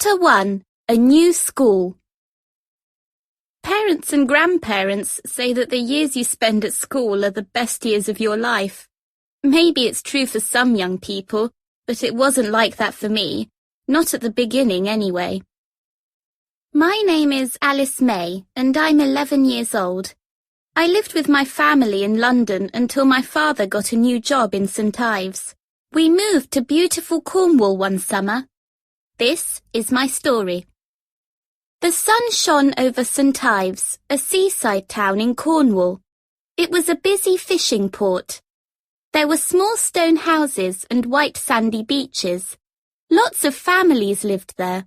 Chapter 1. A New School. Parents and grandparents say that the years you spend at school are the best years of your life. Maybe it's true for some young people, but it wasn't like that for me. Not at the beginning, anyway. My name is Alice May, and I'm 11 years old. I lived with my family in London until my father got a new job in St Ives. We moved to beautiful Cornwall one summer. This is my story. The sun shone over St Ives, a seaside town in Cornwall. It was a busy fishing port. There were small stone houses and white sandy beaches. Lots of families lived there.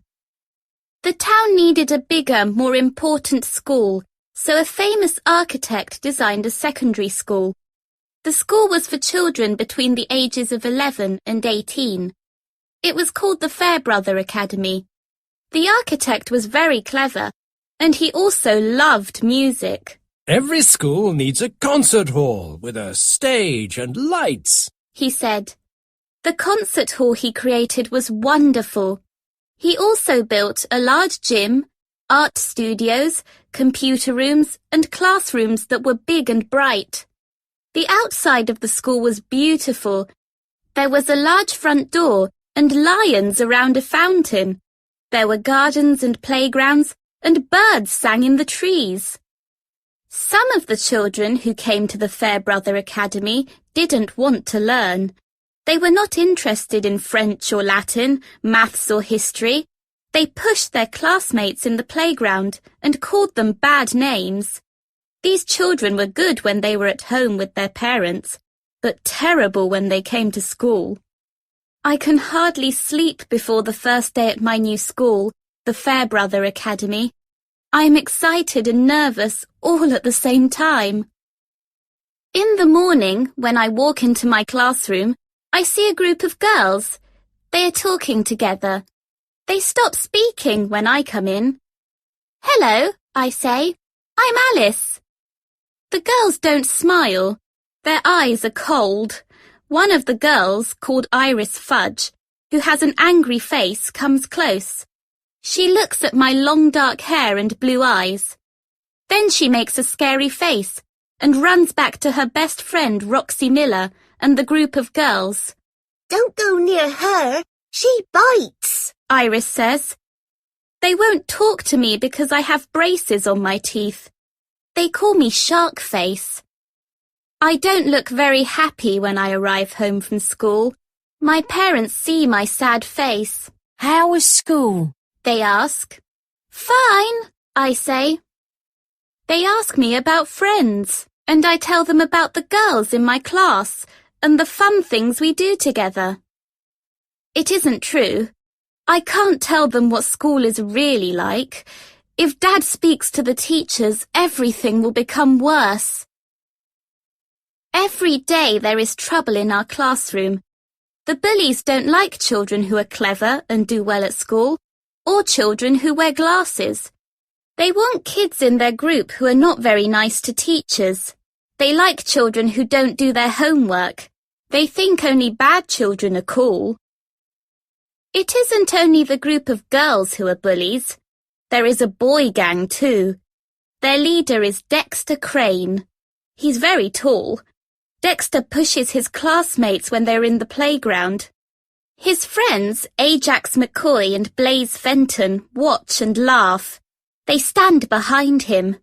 The town needed a bigger, more important school, so a famous architect designed a secondary school. The school was for children between the ages of 11 and 18. It was called the Fairbrother Academy. The architect was very clever, and he also loved music. Every school needs a concert hall with a stage and lights, he said. The concert hall he created was wonderful. He also built a large gym, art studios, computer rooms, and classrooms that were big and bright. The outside of the school was beautiful. There was a large front door and lions around a fountain. There were gardens and playgrounds, and birds sang in the trees. Some of the children who came to the Fairbrother Academy didn't want to learn. They were not interested in French or Latin, maths or history. They pushed their classmates in the playground and called them bad names. These children were good when they were at home with their parents, but terrible when they came to school. I can hardly sleep before the first day at my new school, the Fairbrother Academy. I am excited and nervous all at the same time. In the morning, when I walk into my classroom, I see a group of girls. They are talking together. They stop speaking when I come in. "Hello," I say. "I'm Alice." The girls don't smile. Their eyes are cold. One of the girls, called Iris Fudge, who has an angry face, comes close. She looks at my long dark hair and blue eyes. Then she makes a scary face and runs back to her best friend Roxy Miller and the group of girls. "Don't go near her. She bites," Iris says. They won't talk to me because I have braces on my teeth. They call me Shark Face. I don't look very happy when I arrive home from school. My parents see my sad face. "How was school?" they ask. "Fine," I say. They ask me about friends, and I tell them about the girls in my class and the fun things we do together. It isn't true. I can't tell them what school is really like. If Dad speaks to the teachers, everything will become worse. Every day there is trouble in our classroom. The bullies don't like children who are clever and do well at school, or children who wear glasses. They want kids in their group who are not very nice to teachers. They like children who don't do their homework. They think only bad children are cool. It isn't only the group of girls who are bullies. There is a boy gang too. Their leader is Dexter Crane. He's very tall. Dexter pushes his classmates when they're in the playground. His friends, Ajax McCoy and Blaze Fenton, watch and laugh. They stand behind him.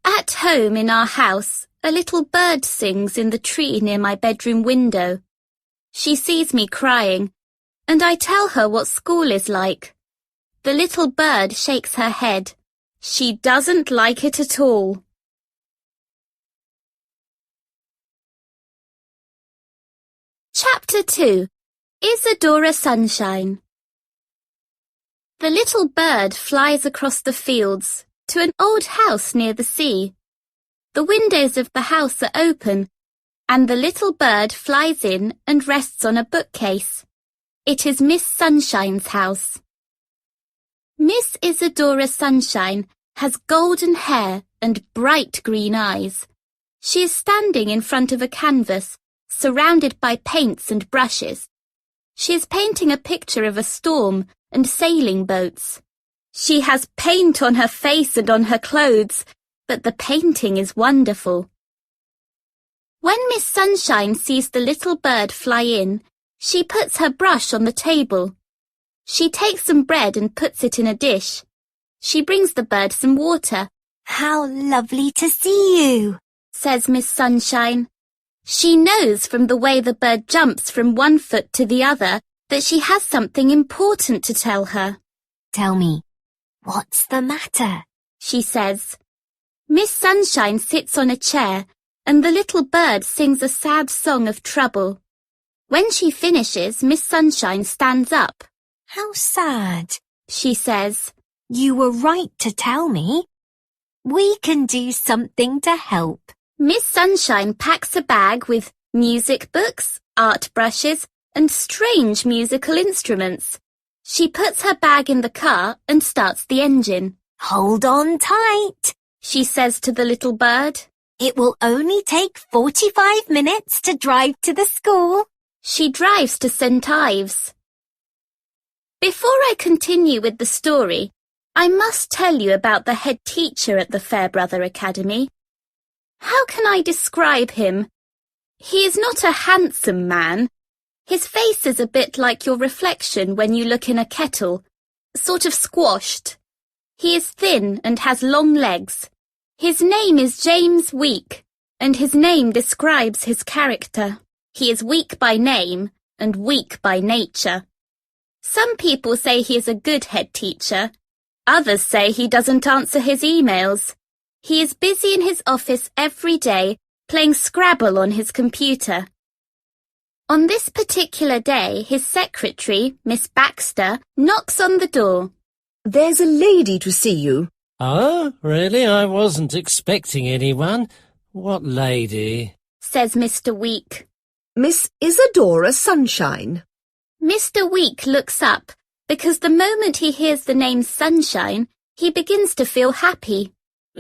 At home in our house, a little bird sings in the tree near my bedroom window. She sees me crying, and I tell her what school is like. The little bird shakes her head. She doesn't like it at all. Chapter 2. Isadora Sunshine. The little bird flies across the fields to an old house near the sea. The windows of the house are open, and the little bird flies in and rests on a bookcase. It is Miss Sunshine's house. Miss Isadora Sunshine has golden hair and bright green eyes. She is standing in front of a canvas, surrounded by paints and brushes. She is painting a picture of a storm and sailing boats. She has paint on her face and on her clothes, but the painting is wonderful. When Miss Sunshine sees the little bird fly in, she puts her brush on the table. She takes some bread and puts it in a dish. She brings the bird some water. How lovely to see you, says Miss Sunshine. She knows from the way the bird jumps from one foot to the other that she has something important to tell her. Tell me, what's the matter? She says. Miss Sunshine sits on a chair and the little bird sings a sad song of trouble. When she finishes, Miss Sunshine stands up. How sad, she says. You were right to tell me. We can do something to help. Miss Sunshine packs a bag with music books, art brushes, and strange musical instruments. She puts her bag in the car and starts the engine. Hold on tight, she says to the little bird. It will only take 45 minutes to drive to the school. She drives to St. Ives. Before I continue with the story, I must tell you about the head teacher at the Fairbrother Academy. How can I describe him? He is not a handsome man. His face is a bit like your reflection when you look in a kettle, sort of squashed. He is thin and has long legs. His name is James Week, and his name describes his character. He is weak by name and weak by nature. Some people say he is a good head teacher. Others say he doesn't answer his emails. He is busy in his office every day, playing Scrabble on his computer. On this particular day, his secretary, Miss Baxter, knocks on the door. There's a lady to see you. Oh, really? I wasn't expecting anyone. What lady? Says Mr. Week. Miss Isadora Sunshine. Mr. Week looks up because the moment he hears the name Sunshine, he begins to feel happy.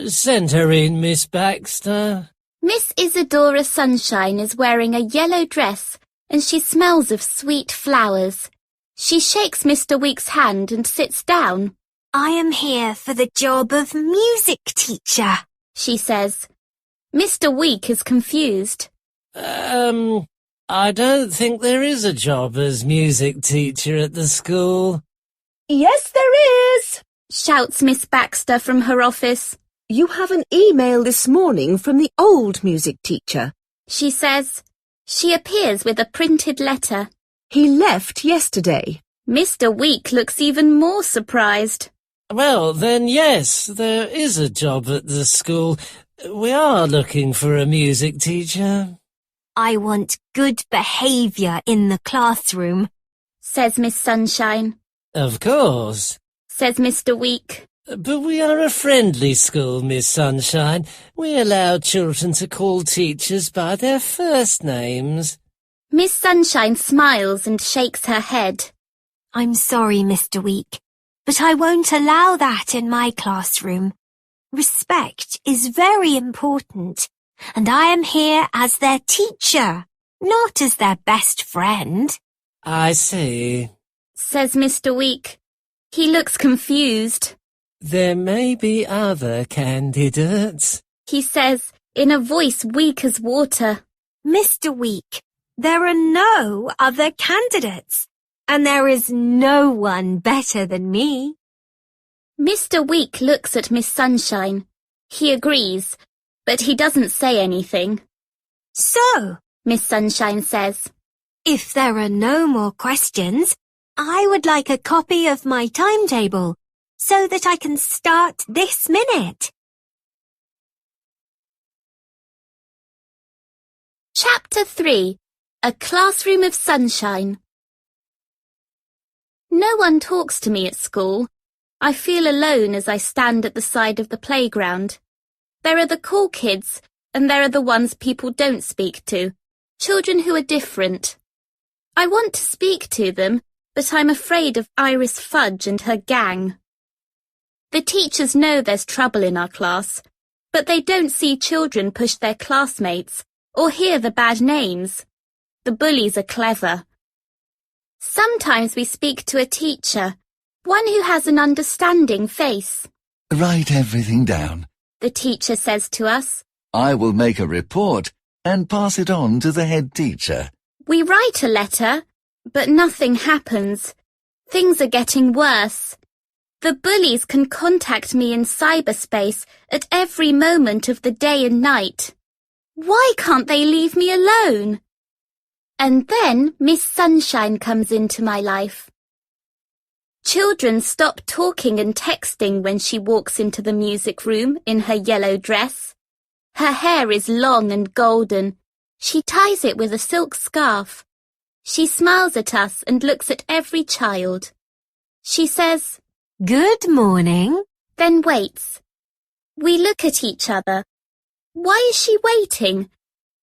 Send her in, Miss Baxter. Miss Isadora Sunshine is wearing a yellow dress and she smells of sweet flowers. She shakes Mr. Week's hand and sits down. I am here for the job of music teacher, she says. Mr. Week is confused. I don't think there is a job as music teacher at the school. Yes, there is, shouts Miss Baxter from her office. You have an email this morning from the old music teacher, she says. She appears with a printed letter. He left yesterday. Mr. Week looks even more surprised. Well, then yes, there is a job at the school. We are looking for a music teacher. I want good behaviour in the classroom, says Miss Sunshine. Of course, says Mr. Week. But we are a friendly school, Miss Sunshine. We allow children to call teachers by their first names. Miss Sunshine smiles and shakes her head. I'm sorry, Mr. Week, but I won't allow that in my classroom. Respect is very important, and I am here as their teacher, not as their best friend. I see, says Mr. Week. He looks confused. There may be other candidates, he says in a voice weak as water. Mr. Week, there are no other candidates, and there is no one better than me. Mr. Week looks at Miss Sunshine. He agrees, but he doesn't say anything. So, Miss Sunshine says, if there are no more questions, I would like a copy of my timetable so that I can start this minute. Chapter 3. A Classroom of Sunshine. No one talks to me at school. I feel alone as I stand at the side of the playground. There are the cool kids, and there are the ones people don't speak to, children who are different. I want to speak to them, but I'm afraid of Iris Fudge and her gang. The teachers know there's trouble in our class, but they don't see children push their classmates or hear the bad names. The bullies are clever. Sometimes we speak to a teacher, One who has an understanding face. Write everything down. The teacher says to us. I will make a report and pass it on to the head teacher. We write a letter, but nothing happens. Things are getting worse. The bullies can contact me in cyberspace at every moment of the day and night. Why can't they leave me alone? And then Miss Sunshine comes into my life. Children stop talking and texting when she walks into the music room in her yellow dress. Her hair is long and golden. She ties it with a silk scarf. She smiles at us and looks at every child. She says, Good morning. Then waits. We look at each other. Why is she waiting?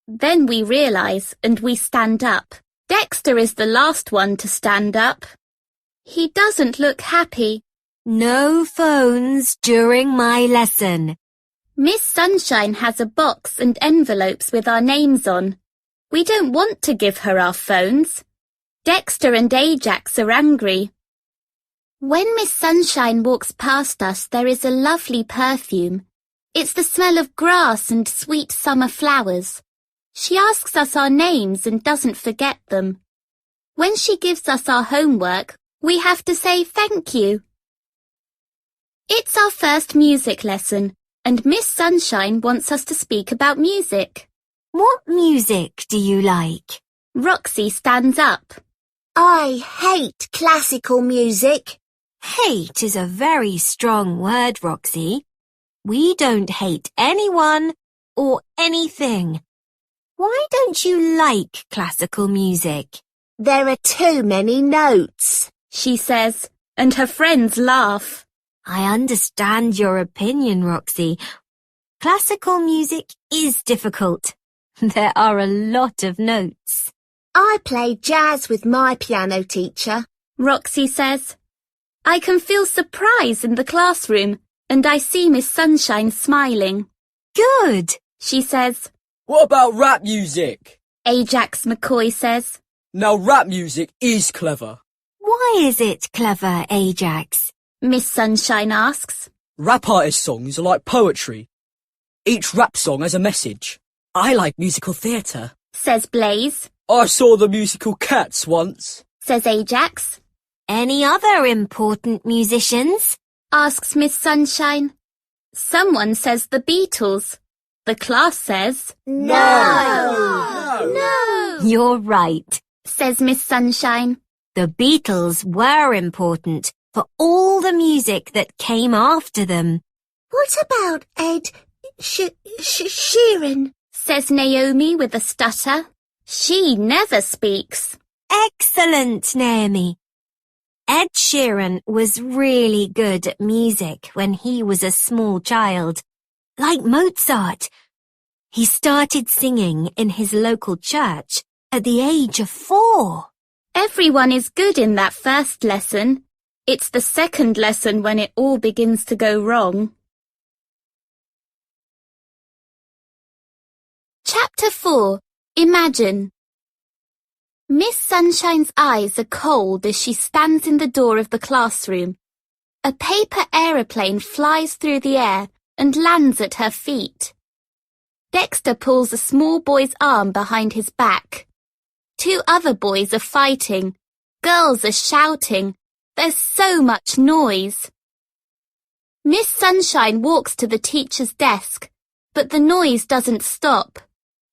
Then we realize and we stand up. Dexter is the last one to stand up. He doesn't look happy. No phones during my lesson. Miss Sunshine has a box and envelopes with our names on. We don't want to give her our phones. Dexter and Ajax are angry. When Miss Sunshine walks past us, there is a lovely perfume. It's the smell of grass and sweet summer flowers. She asks us our names and doesn't forget them. When she gives us our homework, we have to say thank you. It's our first music lesson, and Miss Sunshine wants us to speak about music. What music do you like? Roxy stands up. I hate classical music. Hate is a very strong word, Roxy. We don't hate anyone or anything. Why don't you like classical music? There are too many notes, she says, and her friends laugh. I understand your opinion, Roxy. Classical music is difficult. There are a lot of notes. I play jazz with my piano teacher, Roxy says. I can feel surprise in the classroom, and I see Miss Sunshine smiling. Good, she says. What about rap music? Ajax McCoy says. Now rap music is clever. Why is it clever, Ajax? Miss Sunshine asks. Rap artist songs are like poetry. Each rap song has a message. I like musical theatre, says Blaze. I saw the musical Cats once, says Ajax. Any other important musicians? Asks Miss Sunshine. Someone says the Beatles. The class says, No! You're right, says Miss Sunshine. The Beatles were important for all the music that came after them. What about Ed Sheeran? Says Naomi with a stutter. She never speaks. Excellent, Naomi. Ed Sheeran was really good at music when he was a small child. Like Mozart. He started singing in his local church at the age of 4. Everyone is good in that first lesson. It's the second lesson when it all begins to go wrong. Chapter 4. Imagine. Miss Sunshine's eyes are cold as she stands in the door of the classroom. A paper aeroplane flies through the air and lands at her feet. Dexter pulls a small boy's arm behind his back. 2 other boys are fighting. Girls are shouting. There's so much noise. Miss Sunshine walks to the teacher's desk, but the noise doesn't stop.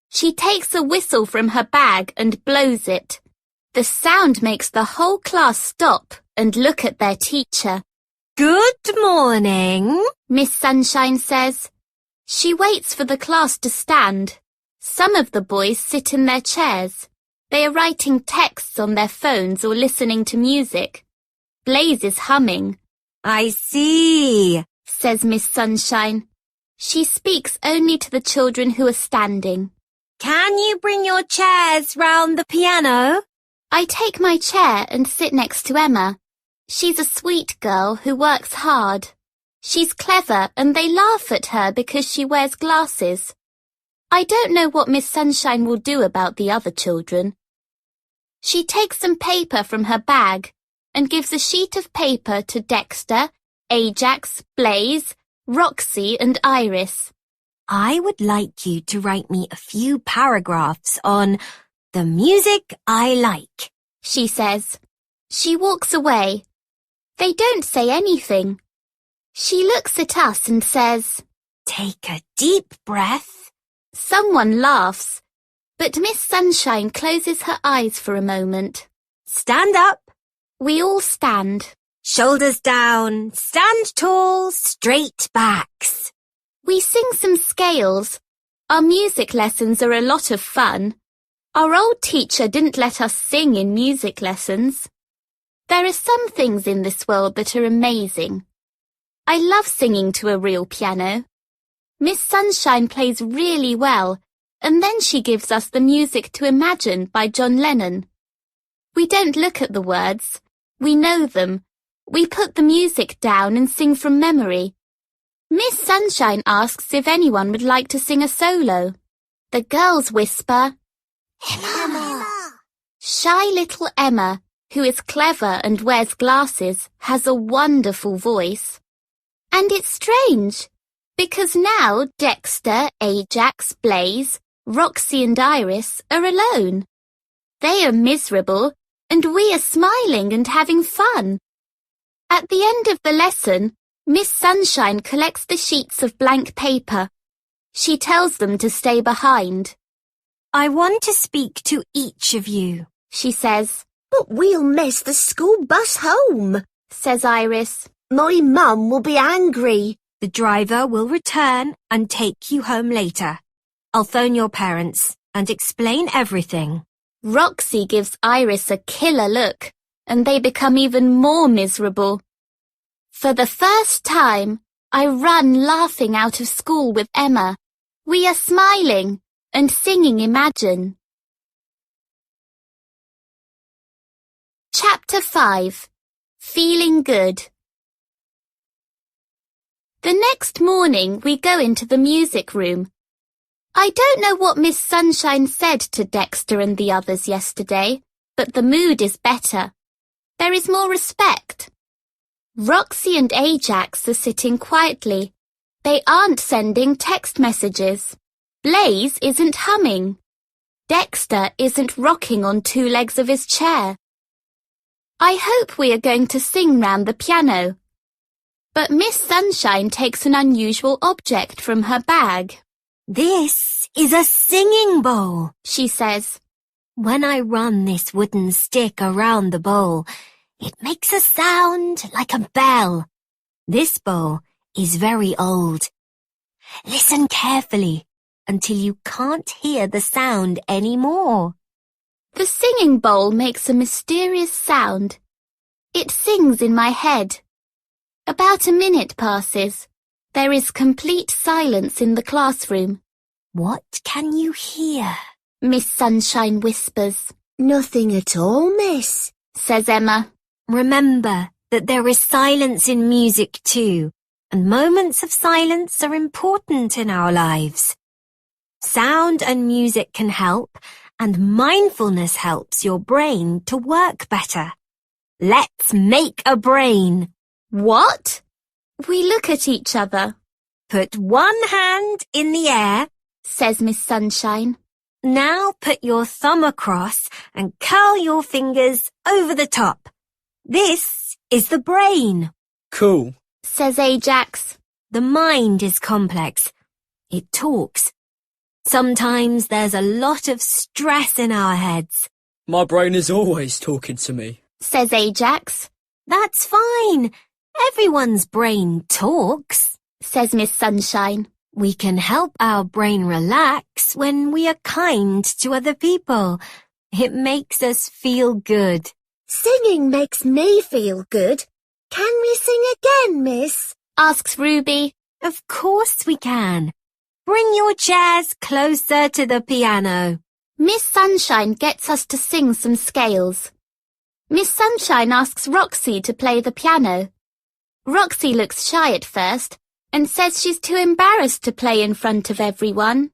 She takes a whistle from her bag and blows it. The sound makes the whole class stop and look at their teacher. Good morning, Miss Sunshine says. She waits for the class to stand. Some of the boys sit in their chairs. They are writing texts on their phones or listening to music. Blaze is humming. I see, says Miss Sunshine. She speaks only to the children who are standing. Can you bring your chairs round the piano? I take my chair and sit next to Emma. She's a sweet girl who works hard. She's clever and they laugh at her because she wears glasses. I don't know what Miss Sunshine will do about the other children. She takes some paper from her bag and gives a sheet of paper to Dexter, Ajax, Blaze, Roxy and Iris. I would like you to write me a few paragraphs on the music I like, she says. She walks away. They don't say anything. She looks at us and says, Take a deep breath. Someone laughs, but Miss Sunshine closes her eyes for a moment. Stand up. We all stand. Shoulders down. Stand tall. Straight backs. We sing some scales. Our music lessons are a lot of fun. Our old teacher didn't let us sing in music lessons. There are some things in this world that are amazing. I love singing to a real piano. Miss Sunshine plays really well, and then she gives us the music to Imagine by John Lennon. We don't look at the words. We know them. We put the music down and sing from memory. Miss Sunshine asks if anyone would like to sing a solo. The girls whisper, Emma. Shy little Emma, who is clever and wears glasses, has a wonderful voice. And it's strange, because now Dexter, Ajax, Blaze, Roxy and Iris are alone. They are miserable, and we are smiling and having fun. At the end of the lesson, Miss Sunshine collects the sheets of blank paper. She tells them to stay behind. I want to speak to each of you, she says. But we'll miss the school bus home, says Iris. My mum will be angry. The driver will return and take you home later. I'll phone your parents and explain everything. Roxy gives Iris a killer look, and they become even more miserable. For the first time, I run laughing out of school with Emma. We are smiling and singing Imagine. Chapter 5. Feeling Good. The next morning we go into the music room. I don't know what Miss Sunshine said to Dexter and the others yesterday, but the mood is better. There is more respect. Roxy and Ajax are sitting quietly. They aren't sending text messages. Blaze isn't humming. Dexter isn't rocking on 2 legs of his chair. I hope we are going to sing round the piano. But Miss Sunshine takes an unusual object from her bag. This is a singing bowl, she says. When I run this wooden stick around the bowl, it makes a sound like a bell. This bowl is very old. Listen carefully until you can't hear the sound anymore. The singing bowl makes a mysterious sound. It sings in my head. About a minute passes. There is complete silence in the classroom. What can you hear? Miss Sunshine whispers. Nothing at all, miss, says Emma. Remember that there is silence in music too, and moments of silence are important in our lives. Sound and music can help, and mindfulness helps your brain to work better. Let's make a brain. What? We look at each other. Put one hand in the air, says Miss Sunshine. Now put your thumb across and curl your fingers over the top. This is the brain. Cool, says Ajax. The mind is complex. It talks. Sometimes there's a lot of stress in our heads. My brain is always talking to me, says Ajax. That's fine. Everyone's brain talks, says Miss Sunshine. We can help our brain relax when we are kind to other people. It makes us feel good. Singing makes me feel good. Can we sing again, miss? Asks Ruby. Of course we can. Bring your chairs closer to the piano. Miss Sunshine gets us to sing some scales. Miss Sunshine asks Roxy to play the piano. Roxy looks shy at first and says she's too embarrassed to play in front of everyone.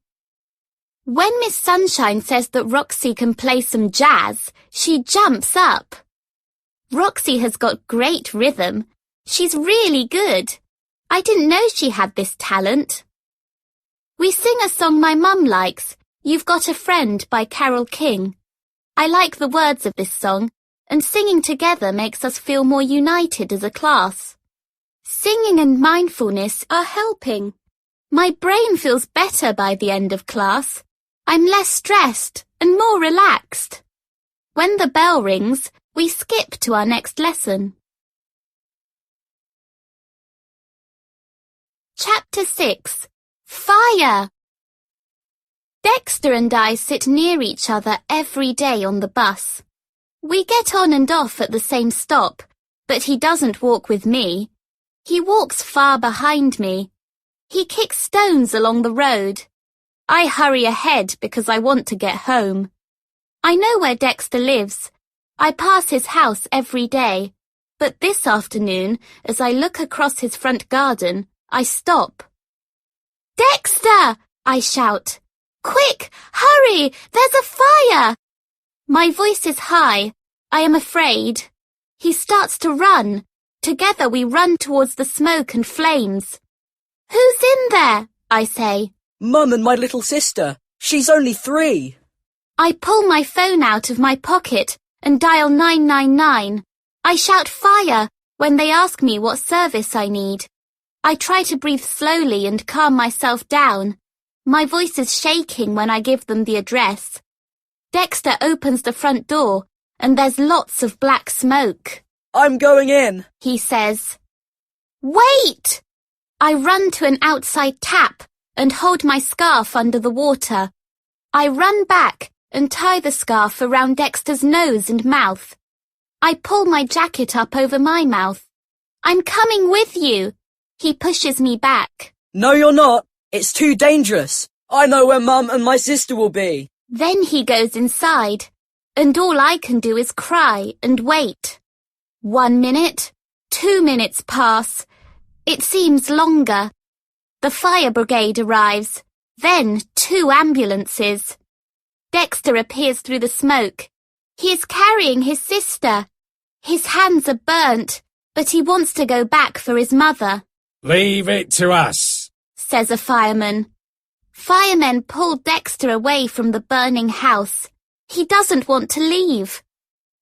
When Miss Sunshine says that Roxy can play some jazz, she jumps up. Roxy has got great rhythm. She's really good. I didn't know she had this talent. We sing a song my mum likes, You've Got a Friend by Carole King. I like the words of this song, and singing together makes us feel more united as a class. Singing and mindfulness are helping. My brain feels better by the end of class. I'm less stressed and more relaxed. When the bell rings, we skip to our next lesson. Chapter 6. Fire! Dexter and I sit near each other every day on the bus. We get on and off at the same stop, but he doesn't walk with me. He walks far behind me. He kicks stones along the road. I hurry ahead because I want to get home. I know where Dexter lives. I pass his house every day, but this afternoon, as I look across his front garden, I stop. Dexter! I shout. Quick! Hurry! There's a fire! My voice is high. I am afraid. He starts to run. Together we run towards the smoke and flames. Who's in there? I say. Mum and my little sister. She's only 3. I pull my phone out of my pocket and dial 999. I shout fire when they ask me what service I need. I try to breathe slowly and calm myself down. My voice is shaking when I give them the address. Dexter opens the front door and there's lots of black smoke. I'm going in, he says. Wait! I run to an outside tap and hold my scarf under the water. I run back and tie the scarf around Dexter's nose and mouth. I pull my jacket up over my mouth. I'm coming with you. He pushes me back. No, you're not. It's too dangerous. I know where Mum and my sister will be. Then he goes inside, and all I can do is cry and wait. 1 minute, 2 minutes pass. It seems longer. The fire brigade arrives, then 2 ambulances. Dexter appears through the smoke. He is carrying his sister. His hands are burnt, but he wants to go back for his mother. Leave it to us, says a fireman. Firemen pull Dexter away from the burning house. He doesn't want to leave.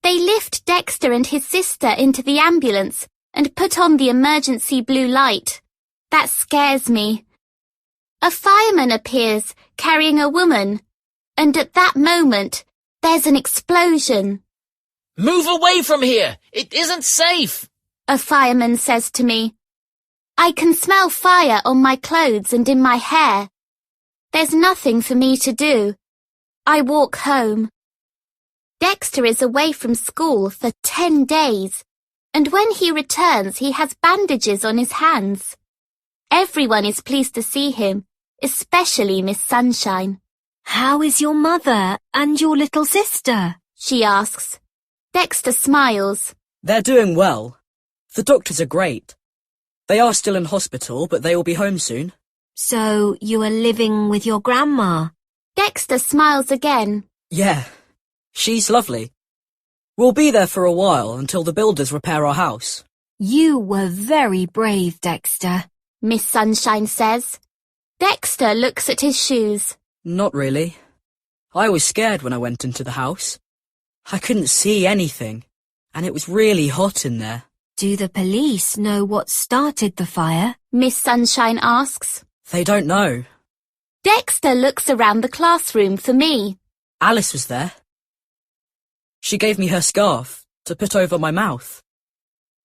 They lift Dexter and his sister into the ambulance and put on the emergency blue light. That scares me. A fireman appears carrying a woman, and at that moment, there's an explosion. Move away from here! It isn't safe! A fireman says to me. I can smell fire on my clothes and in my hair. There's nothing for me to do. I walk home. Dexter is away from school for 10 days, and when he returns, he has bandages on his hands. Everyone is pleased to see him, especially Miss Sunshine. How is your mother and your little sister? She asks. Dexter smiles. They're doing well. The doctors are great. They are still in hospital, but they will be home soon. So you are living with your grandma? Dexter smiles again. Yeah, she's lovely. We'll be there for a while until the builders repair our house. You were very brave, Dexter, Miss Sunshine says. Dexter looks at his shoes. Not really. I was scared when I went into the house. I couldn't see anything, and it was really hot in there. Do the police know what started the fire? Miss Sunshine asks. They don't know. Dexter looks around the classroom for me. Alice was there. She gave me her scarf to put over my mouth.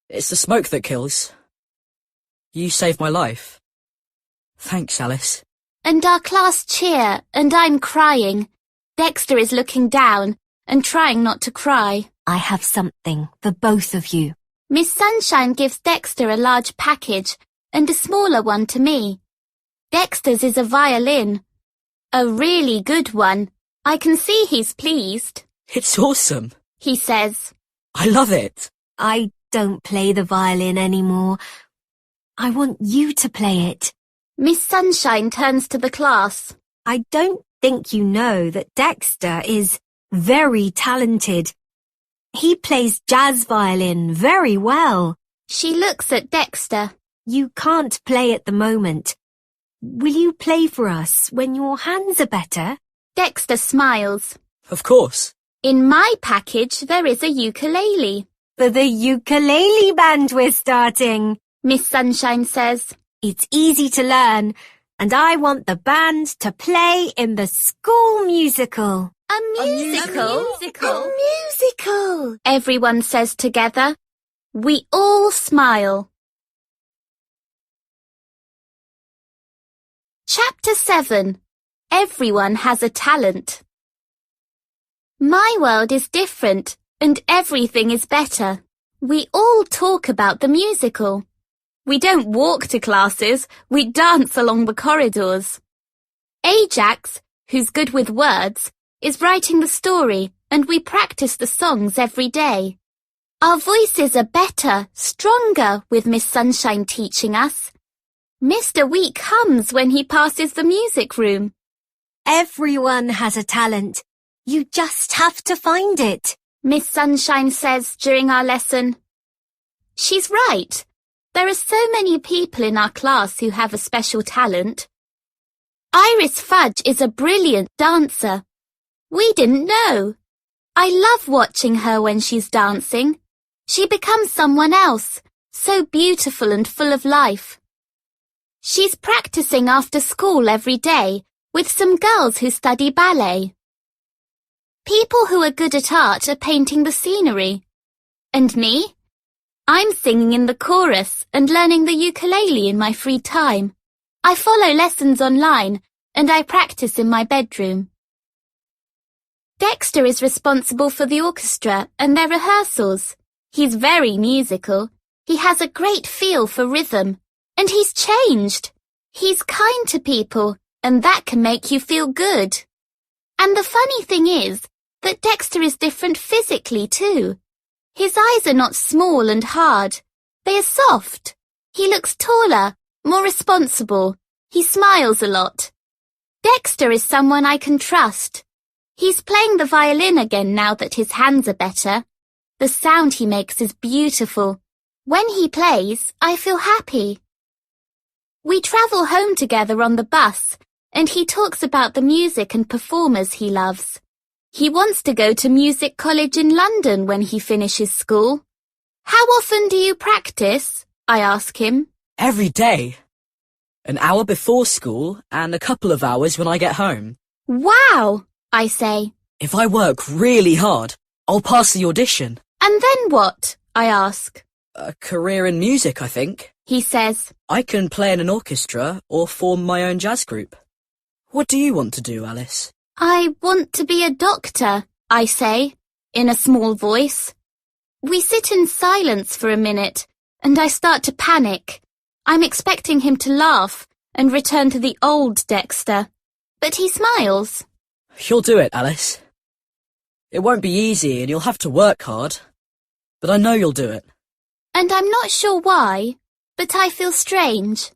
It's the smoke that kills. You saved my life. Thanks, Alice. And our class cheer, and I'm crying. Dexter is looking down and trying not to cry. I have something for both of you. Miss Sunshine gives Dexter a large package and a smaller one to me. Dexter's is a violin. A really good one. I can see he's pleased. It's awesome, he says. I love it. I don't play the violin anymore. I want you to play it. Miss Sunshine turns to the class. I don't think you know that Dexter is very talented. He plays jazz violin very well. She looks at Dexter. You can't play at the moment. Will you play for us when your hands are better? Dexter smiles. Of course. In my package, there is a ukulele. For the ukulele band we're starting, Miss Sunshine says. It's easy to learn, and I want the band to play in the school musical. A musical? A musical! Everyone says together. We all smile. Chapter 7. Everyone has a talent. My world is different, and everything is better. We all talk about the musical. We don't walk to classes, we dance along the corridors. Ajax, who's good with words, is writing the story, and we practice the songs every day. Our voices are better, stronger, with Miss Sunshine teaching us. Mr. Week hums when he passes the music room. Everyone has a talent. You just have to find it, Miss Sunshine says during our lesson. She's right. There are so many people in our class who have a special talent. Iris Fudge is a brilliant dancer. We didn't know. I love watching her when she's dancing. She becomes someone else, so beautiful and full of life. She's practicing after school every day with some girls who study ballet. People who are good at art are painting the scenery. And me? I'm singing in the chorus and learning the ukulele in my free time. I follow lessons online and I practice in my bedroom. Dexter is responsible for the orchestra and their rehearsals. He's very musical. He has a great feel for rhythm. And he's changed. He's kind to people, and that can make you feel good. And the funny thing is that Dexter is different physically too. His eyes are not small and hard. They are soft. He looks taller, more responsible. He smiles a lot. Dexter is someone I can trust. He's playing the violin again now that his hands are better. The sound he makes is beautiful. When he plays, I feel happy. We travel home together on the bus, and he talks about the music and performers he loves. He wants to go to music college in London when he finishes school. How often do you practice? I ask him. Every day. An hour before school and a couple of hours when I get home. Wow, I say. If I work really hard, I'll pass the audition. And then what? I ask. A career in music, I think. He says. I can play in an orchestra or form my own jazz group. What do you want to do, Alice? I want to be a doctor, I say, in a small voice. We sit in silence for a minute, and I start to panic. I'm expecting him to laugh and return to the old Dexter. But he smiles. You'll do it, Alice. It won't be easy and you'll have to work hard. But I know you'll do it. And I'm not sure why, but I feel strange.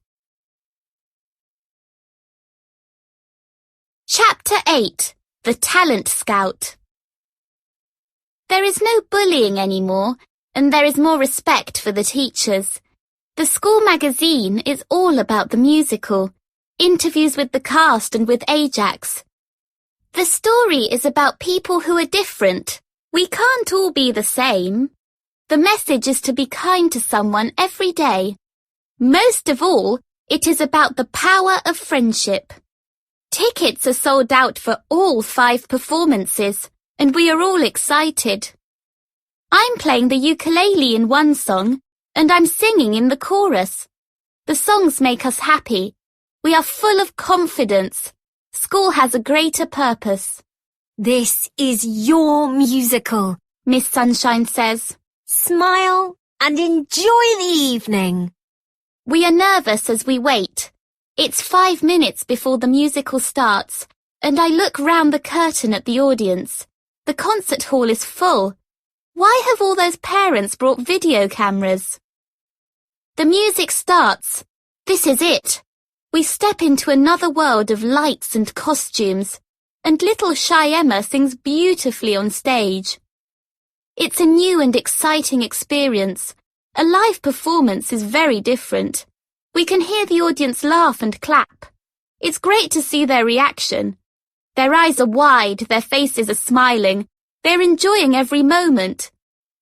Chapter 8. The Talent Scout. There is no bullying anymore, and there is more respect for the teachers. The school magazine is all about the musical, interviews with the cast and with Ajax. The story is about people who are different. We can't all be the same. The message is to be kind to someone every day. Most of all, it is about the power of friendship. Tickets are sold out for all 5 performances, and we are all excited. I'm playing the ukulele in one song, and I'm singing in the chorus. The songs make us happy. We are full of confidence. School has a greater purpose. This is your musical, Miss Sunshine says. Smile and enjoy the evening. We are nervous as we wait. It's 5 minutes before the musical starts, and I look round the curtain at the audience. The concert hall is full. Why have all those parents brought video cameras? The music starts. This is it. We step into another world of lights and costumes, and little shy Emma sings beautifully on stage. It's a new and exciting experience. A live performance is very different. We can hear the audience laugh and clap. It's great to see their reaction. Their eyes are wide, their faces are smiling. They're enjoying every moment.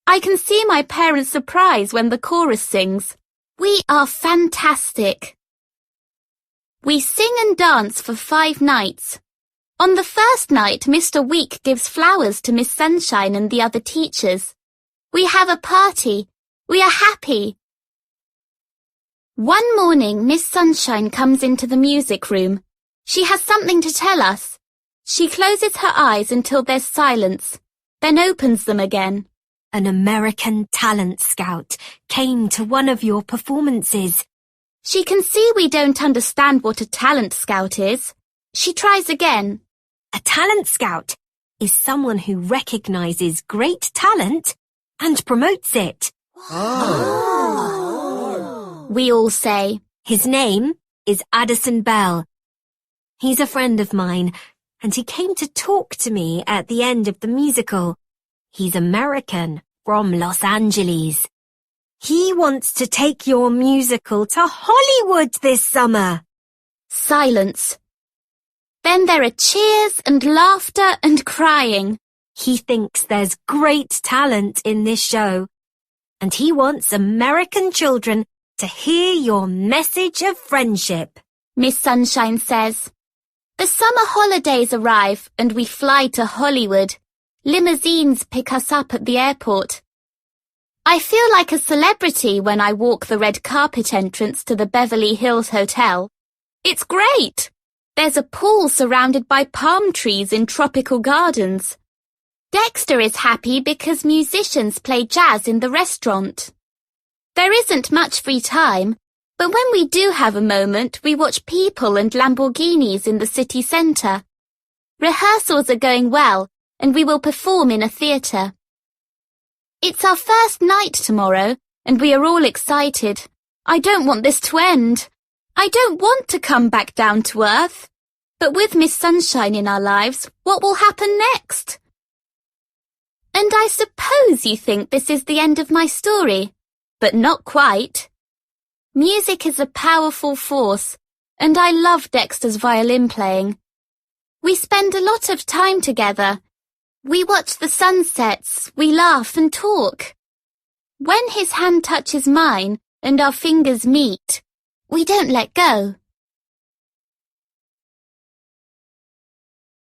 I can see my parents' surprise when the chorus sings. We are fantastic. We sing and dance for 5 nights. On the first night, Mr. Week gives flowers to Miss Sunshine and the other teachers. We have a party. We are happy. One morning, Miss Sunshine comes into the music room. She has something to tell us. She closes her eyes until there's silence, then opens them again. An American talent scout came to one of your performances. She can see we don't understand what a talent scout is. She tries again. A talent scout is someone who recognizes great talent and promotes it. We all say. His name is Addison Bell. He's a friend of mine, and he came to talk to me at the end of the musical. He's American, from Los Angeles. He wants to take your musical to Hollywood this summer. Silence. Then there are cheers and laughter and crying. He thinks there's great talent in this show, and he wants American children to hear your message of friendship. Miss Sunshine says. The summer holidays arrive and we fly to Hollywood. Limousines pick us up at the airport. I feel like a celebrity when I walk the red carpet entrance to the Beverly Hills Hotel. It's great. There's a pool surrounded by palm trees in tropical gardens. Dexter is happy because musicians play jazz in the restaurant. There isn't much free time, but when we do have a moment, we watch people and Lamborghinis in the city centre. Rehearsals are going well, and we will perform in a theatre. It's our first night tomorrow, and we are all excited. I don't want this to end. I don't want to come back down to earth. But with Miss Sunshine in our lives, what will happen next? And I suppose you think this is the end of my story, but not quite. Music is a powerful force, and I love Dexter's violin playing. We spend a lot of time together. We watch the sunsets, we laugh and talk. When his hand touches mine and our fingers meet, we don't let go.